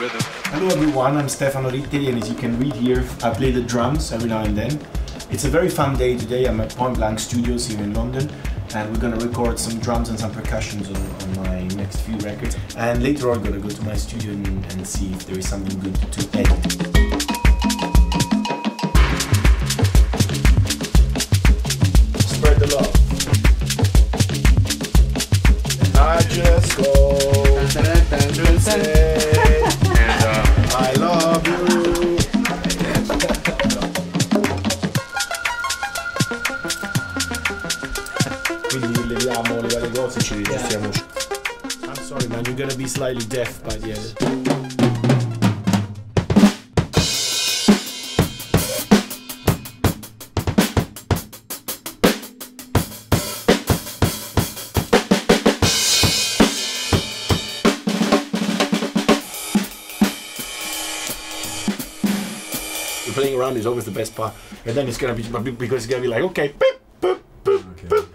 rhythm. Hello everyone, I'm Stefano Ritteri, and as you can read here, I play the drums every now and then. It's a very fun day today. I'm at Point Blank Studios here in London, and we're gonna record some drums and some percussions on my next few records. And later on, I'm gonna go to my studio and see if there is something good to edit. Spread the love. I just go to say I love you. Quindi leviamo le varie cose e ci registriamo. I'm sorry man, you're gonna be slightly deaf by the end. Playing around is always the best part, and then it's gonna be because it's gonna be like, okay, boop, boop, boop, boop.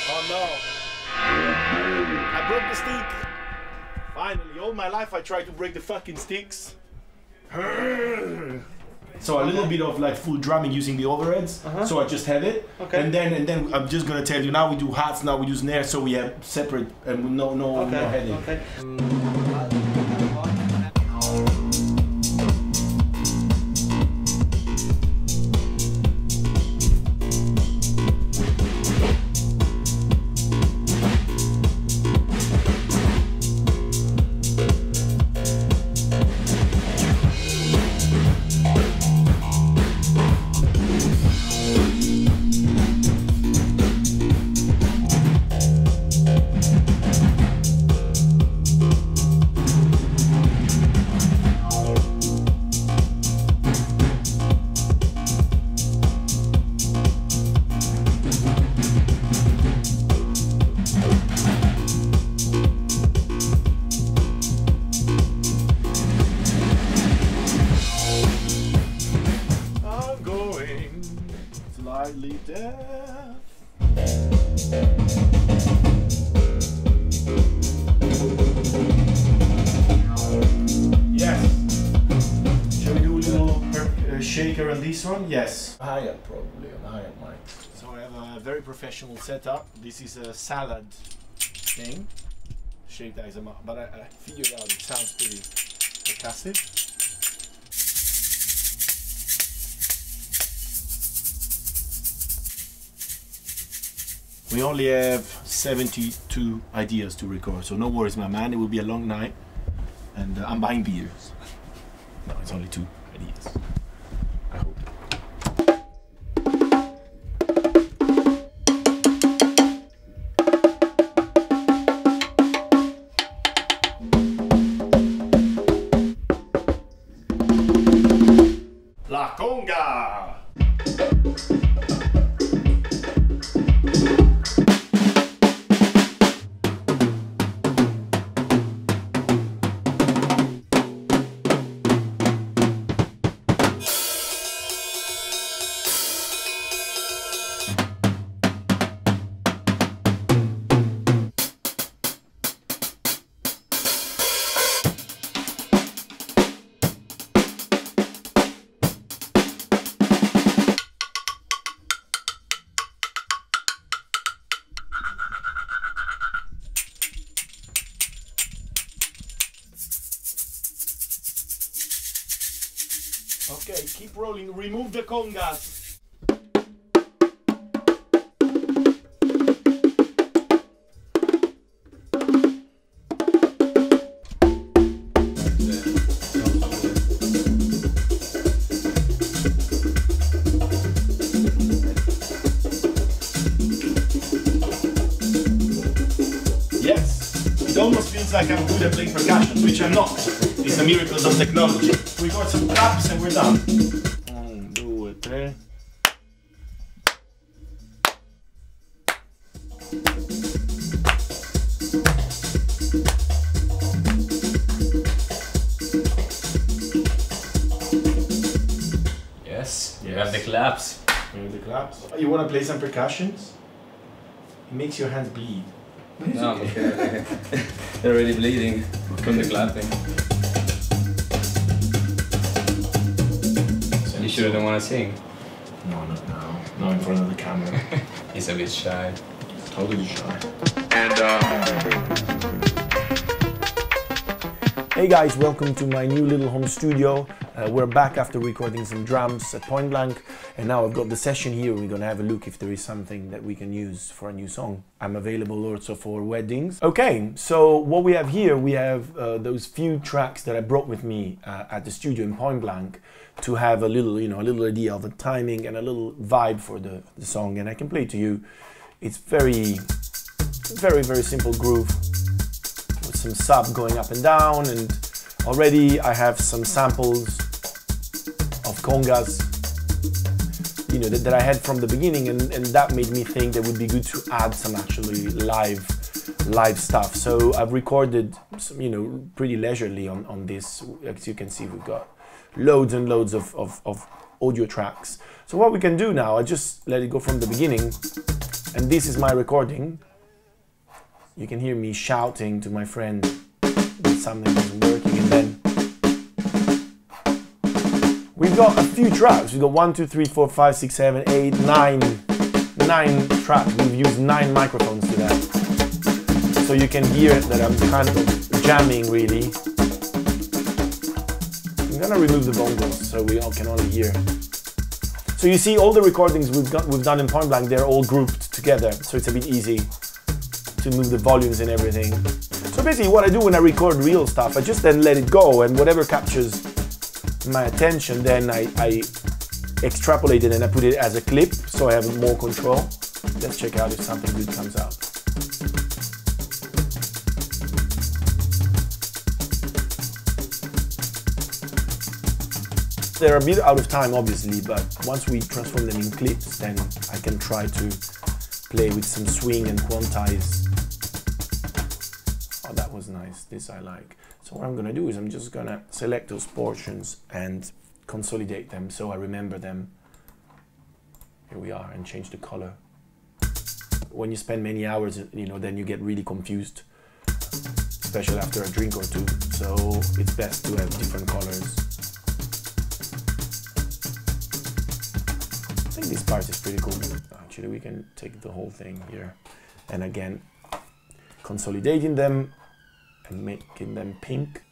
Oh no! I broke the stick. Finally, all my life I tried to break the fucking sticks. So a little bit of like full drumming using the overheads. So I just have it, and then I'm just gonna tell you, now we do hats, now we do snare, so we have separate and no heading. Slightly deaf. Yes. Shall we do a little shaker on this one? Yes. Hi-hat probably, on hi-hat mic. So I have a very professional setup. This is a salad thing, shaped as a mug, but I figured out it sounds pretty percussive. We only have 72 ideas to record, so no worries, my man. It will be a long night, and I'm buying beers. No, it's only 2 ideas. I hope. La conga! Okay, keep rolling. Remove the congas. Yes, it almost feels like I'm good at playing percussion, which I'm not. It's the miracles of technology. We got some claps and we're done. 1, 2, 3. Yes, you have the claps. The claps. You want to play some percussions? It makes your hands bleed. No, I'm okay. They're already bleeding from the clapping. You sure don't want to sing? No, not now. Not in front of the camera. He's a bit shy. Totally shy. Hey guys, welcome to my new little home studio. We're back after recording some drums at Point Blank, and now I've got the session here. We're gonna have a look if there is something that we can use for a new song. I'm available also for weddings. Okay, so what we have here, we have those few tracks that I brought with me at the studio in Point Blank to have a little, a little idea of a timing and a little vibe for the song, and I can play it to you. It's very simple groove with some sub going up and down, and already I have some samples of congas, that I had from the beginning, and that made me think that would be good to add some actually live stuff. So I've recorded some, pretty leisurely on this. As you can see, we've got loads and loads of audio tracks. So what we can do now, I just let it go from the beginning, and this is my recording. You can hear me shouting to my friend that something isn't working, and then we've got a few tracks. We've got 1, 2, 3, 4, 5, 6, 7, 8, 9 tracks. We've used 9 microphones to that. So you can hear that I'm kind of jamming really. I'm gonna remove the bongos so we all can only hear. So you see all the recordings we've done in Point Blank, they're all grouped together, so it's a bit easy to move the volumes and everything. So basically what I do when I record real stuff, I just then let it go, and whatever captures my attention, then I extrapolate it and I put it as a clip, so I have more control. Let's check out if something good comes out. They're a bit out of time, obviously, but once we transform them in clips, then I can try to play with some swing and quantize. Oh, that was nice. This I like. So what I'm gonna do is I'm just gonna select those portions and consolidate them so I remember them. Here we are, and change the color. When you spend many hours, then you get really confused, especially after a drink or two. So it's best to have different colors. I think this part is pretty cool. Actually, we can take the whole thing here, and again, consolidating them and making them pink.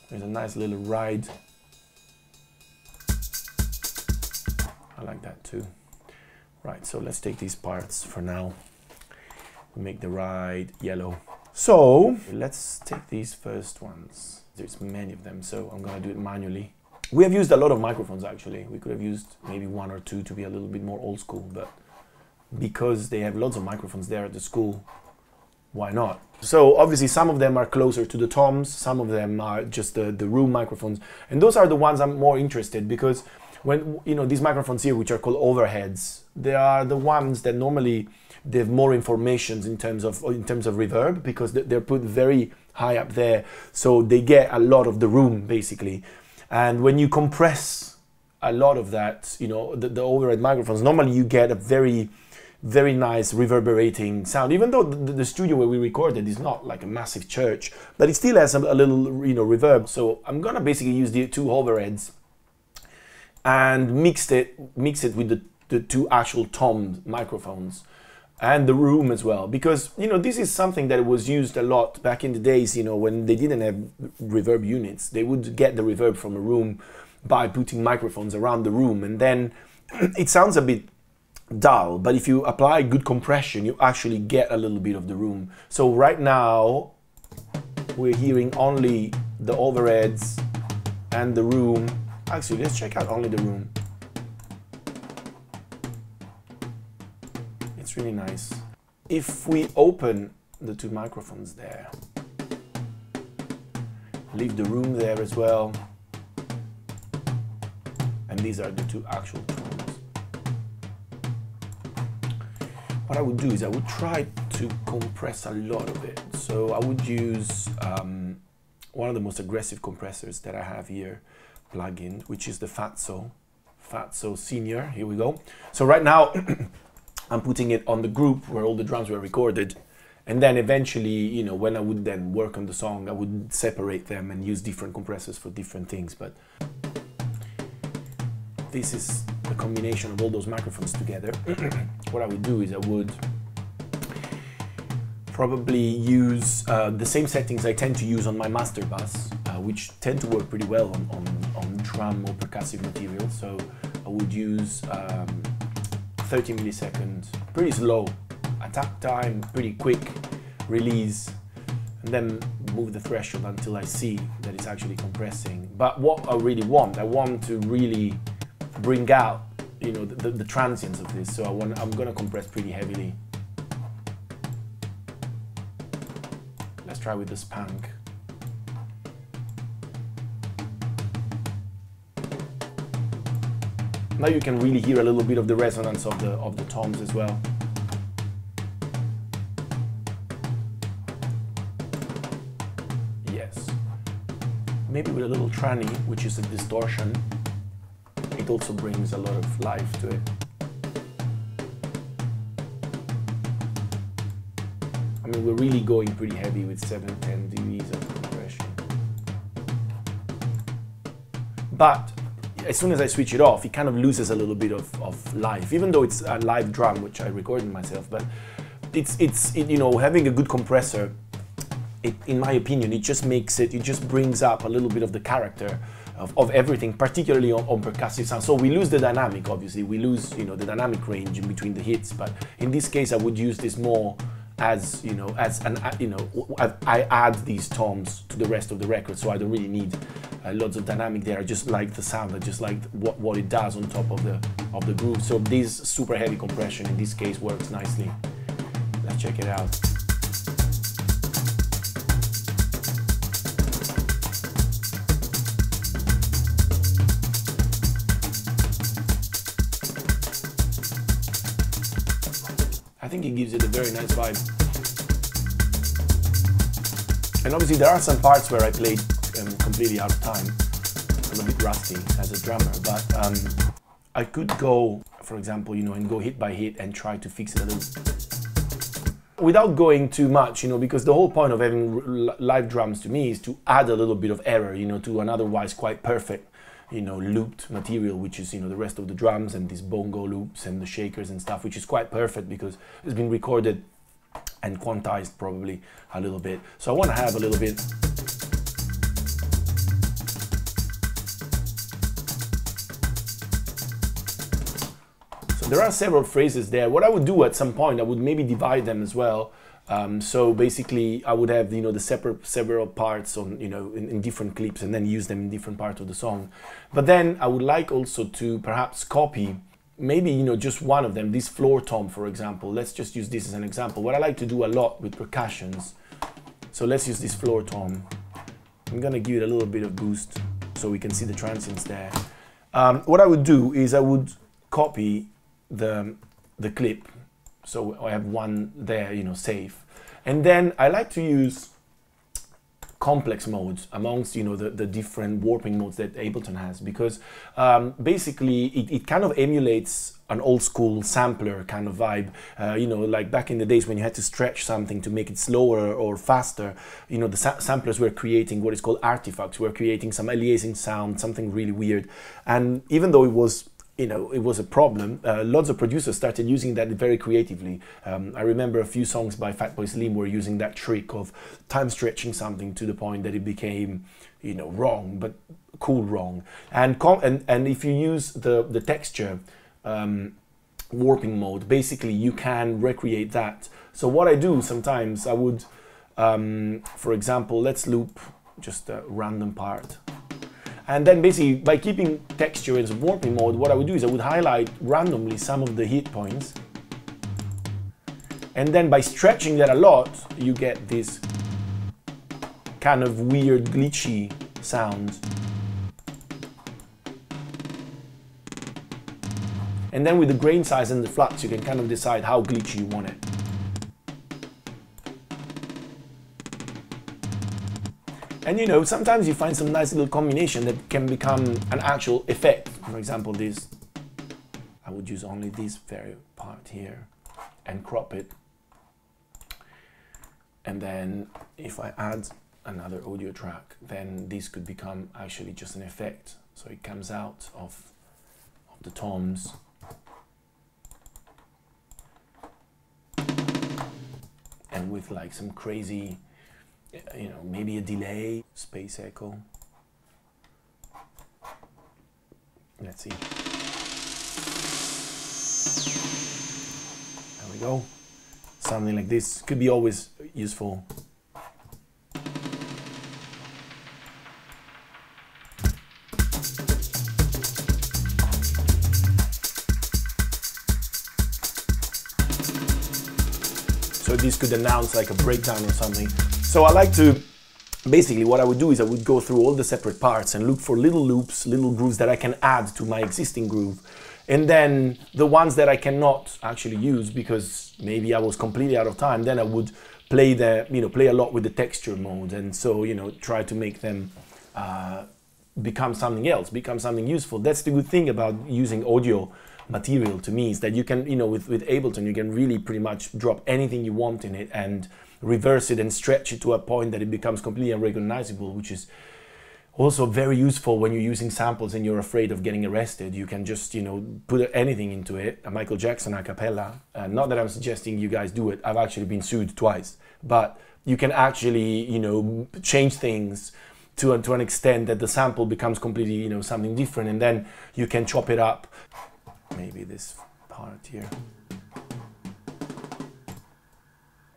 There's a nice little ride. I like that too. Right, so let's take these parts for now. We make the ride yellow. So let's take these first ones. There's many of them, so I'm gonna do it manually. We have used a lot of microphones actually. We could have used maybe 1 or 2 to be a little bit more old school, but because they have lots of microphones there at the school, why not? So obviously some of them are closer to the toms, some of them are just the room microphones, and those are the ones I'm more interested, because when these microphones here, which are called overheads, they are the ones that normally they have more information in terms of reverb, because they're put very high up there, so they get a lot of the room basically. And when you compress a lot of that, the overhead microphones, normally you get a very nice reverberating sound, even though the studio where we recorded is not like a massive church, but it still has a little reverb. So I'm gonna basically use the 2 overheads and mix it with the 2 actual tom microphones and the room as well, because this is something that was used a lot back in the days, when they didn't have reverb units. They would get the reverb from a room by putting microphones around the room, and then it sounds a bit dull, but if you apply good compression, you actually get a little bit of the room. So right now we're hearing only the overheads and the room. Actually, let's check out only the room. It's really nice. If we open the 2 microphones there, leave the room there as well, and these are the 2 actual tones. What I would do is I would try to compress a lot of it. So I would use one of the most aggressive compressors that I have here, plug-in, which is the Fatso Fatso Senior. Here we go. So right now I'm putting it on the group where all the drums were recorded, and then eventually, you know, when I would then work on the song, I would separate them and use different compressors for different things. But this is the combination of all those microphones together. What I would do is I would probably use the same settings I tend to use on my master bass, which tend to work pretty well on drum or percussive material. So I would use 30 milliseconds, pretty slow, attack time, pretty quick, release, and then move the threshold until I see that it's actually compressing. But what I really want, I want to really bring out, you know, the transients of this. So I'm gonna compress pretty heavily. Let's try with the spank. Now you can really hear a little bit of the resonance of the toms as well. Yes. Maybe with a little tranny, which is a distortion, it also brings a lot of life to it. I mean, we're really going pretty heavy with 710 dBs of compression. But as soon as I switch it off, it kind of loses a little bit of life, even though it's a live drum, which I recorded myself. But it's you know, having a good compressor, in my opinion, it just makes it just brings up a little bit of the character of everything, particularly on percussive sound. So we lose the dynamic, obviously. We lose, you know, the dynamic range in between the hits. But in this case, I would use this more as, you know, as an, you know, I add these toms to the rest of the record, so I don't really need lots of dynamic there. I just like the sound. I just like what it does on top of the groove. So this super heavy compression in this case works nicely. Let's check it out. I think it gives it a very nice vibe. And obviously there are some parts where I played completely out of time. I'm a bit rusty as a drummer, but I could go, for example, you know, and go hit by hit and try to fix it a little. Without going too much, you know, because the whole point of having live drums to me is to add a little bit of error, you know, to an otherwise quite perfect, you know, looped material, which is, you know, the rest of the drums and these bongo loops and the shakers and stuff, which is quite perfect because it's been recorded and quantized probably a little bit. So I want to have a little bit. So there are several phrases there. What I would do at some point, I would maybe divide them as well. So basically I would have, you know, the several parts on, you know, in different clips and then use them in different parts of the song. But then I would like also to perhaps copy maybe, you know, just one of them, this floor tom, for example. Let's just use this as an example. What I like to do a lot with percussions. So let's use this floor tom. I'm gonna give it a little bit of boost so we can see the transients there. What I would do is I would copy the clip. So I have one there, you know, safe. And then I like to use complex modes amongst, you know, the different warping modes that Ableton has, because basically it kind of emulates an old school sampler kind of vibe. You know, like back in the days when you had to stretch something to make it slower or faster, you know, the samplers were creating what is called artifacts, were creating some aliasing sound, something really weird. And even though it was, you know, it was a problem, lots of producers started using that very creatively. I remember a few songs by Fatboy Slim were using that trick of time stretching something to the point that it became, you know, wrong, but cool wrong. And if you use the texture warping mode, basically you can recreate that. So what I do sometimes, I would, for example, let's loop just a random part. And then basically, by keeping texture as warping mode, what I would do is I would highlight randomly some of the hit points. And then by stretching that a lot, you get this kind of weird, glitchy sound. And then with the grain size and the flux, you can kind of decide how glitchy you want it. And you know, sometimes you find some nice little combination that can become an actual effect. For example, this. I would use only this very part here and crop it. And then if I add another audio track, then this could become actually just an effect. So it comes out of the toms. And with like some crazy, you know, maybe a delay, space echo. Let's see. There we go. Something like this could be always useful. So this could announce like a breakdown or something. So I like to, basically what I would do is I would go through all the separate parts and look for little loops, little grooves that I can add to my existing groove. And then the ones that I cannot actually use because maybe I was completely out of time, then I would play play a lot with the texture mode. And so, you know, try to make them become something else, become something useful. That's the good thing about using audio material to me, is that you can, you know, with Ableton, you can really pretty much drop anything you want in it and reverse it and stretch it to a point that it becomes completely unrecognizable, which is also very useful when you're using samples and you're afraid of getting arrested. You can just, you know, put anything into it, a Michael Jackson a cappella. Not that I'm suggesting you guys do it. I've actually been sued twice. But you can actually, you know, change things to an extent that the sample becomes completely, you know, something different. And then you can chop it up. Maybe this part here.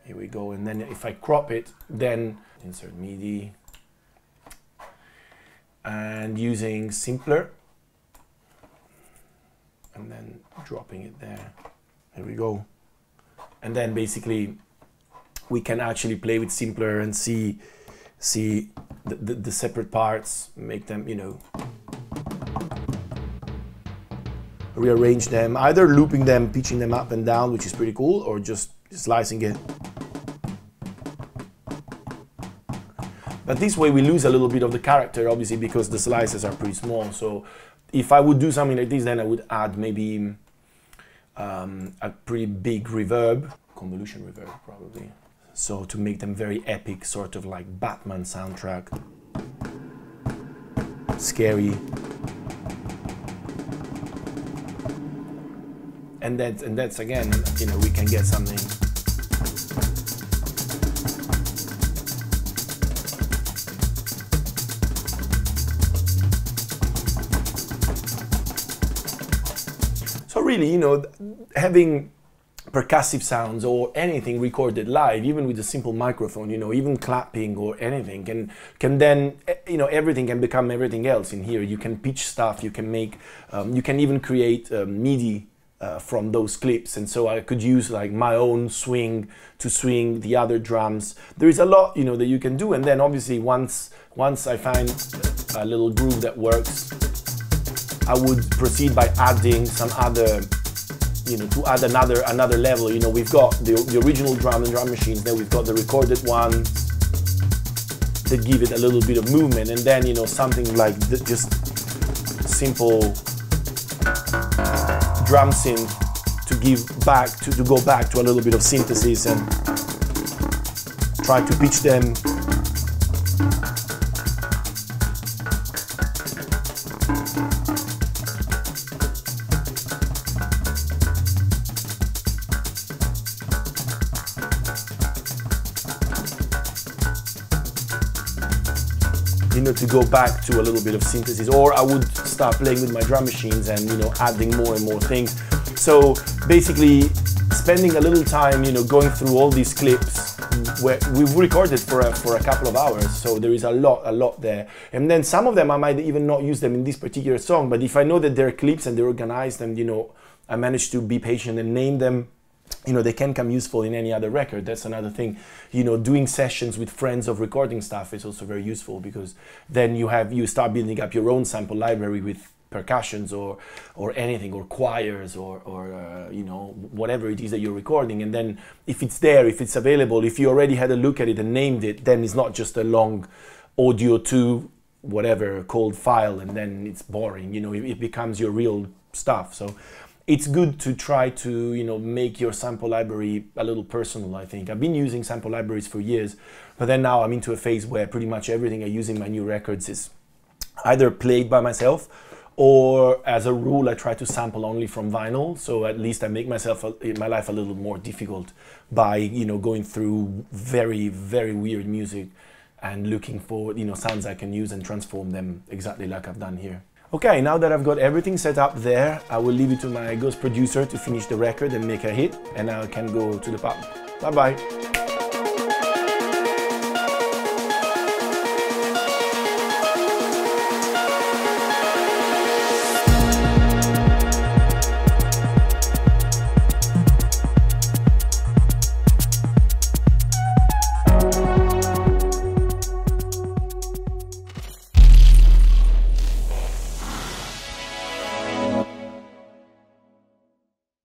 Here we go. And then if I crop it, then insert MIDI. And using Simpler, and then dropping it there. There we go. And then basically we can actually play with Simpler and see the separate parts, make them, you know, rearrange them, either looping them, pitching them up and down, which is pretty cool, or just slicing it. But this way we lose a little bit of the character, obviously, because the slices are pretty small. So if I would do something like this, then I would add maybe a pretty big reverb, convolution reverb probably. So to make them very epic, sort of like Batman soundtrack. Scary. And that's again, you know, we can get something. So really, you know, having percussive sounds or anything recorded live, even with a simple microphone, you know, even clapping or anything can then, you know, everything can become everything else in here. You can pitch stuff, you can make, you can even create MIDI from those clips. And so I could use like my own swing to swing the other drums. There is a lot, you know, that you can do. And then obviously once I find a little groove that works, I would proceed by adding some other, you know, to add another level. You know, we've got the original drum and drum machines, then we've got the recorded ones that give it a little bit of movement, and then, you know, something like just simple drum synth to go back to a little bit of synthesis and try to pitch them. You know, to go back to a little bit of synthesis, or I would start playing with my drum machines and, you know, adding more and more things. So basically spending a little time, you know, going through all these clips where we've recorded for a couple of hours, so there is a lot there. And then some of them I might even not use them in this particular song, but if I know that they're clips and they're organized and, you know, I managed to be patient and name them, you know, they can come useful in any other record. That's another thing. You know, doing sessions with friends of recording stuff is also very useful, because then you start building up your own sample library with percussions or anything, or choirs or you know, whatever it is that you're recording. And then if it's there, if it's available, if you already had a look at it and named it, then it's not just a long audio to whatever cold file and then it's boring. You know, it becomes your real stuff. So it's good to try to, you know, make your sample library a little personal, I think. I've been using sample libraries for years, but then now I'm into a phase where pretty much everything I use in my new records is either played by myself, or as a rule I try to sample only from vinyl, so at least I make myself my life a little more difficult by, you know, going through very, very weird music and looking for, you know, sounds I can use and transform them exactly like I've done here. Okay, now that I've got everything set up there, I will leave it to my ghost producer to finish the record and make a hit, and I can go to the pub. Bye bye.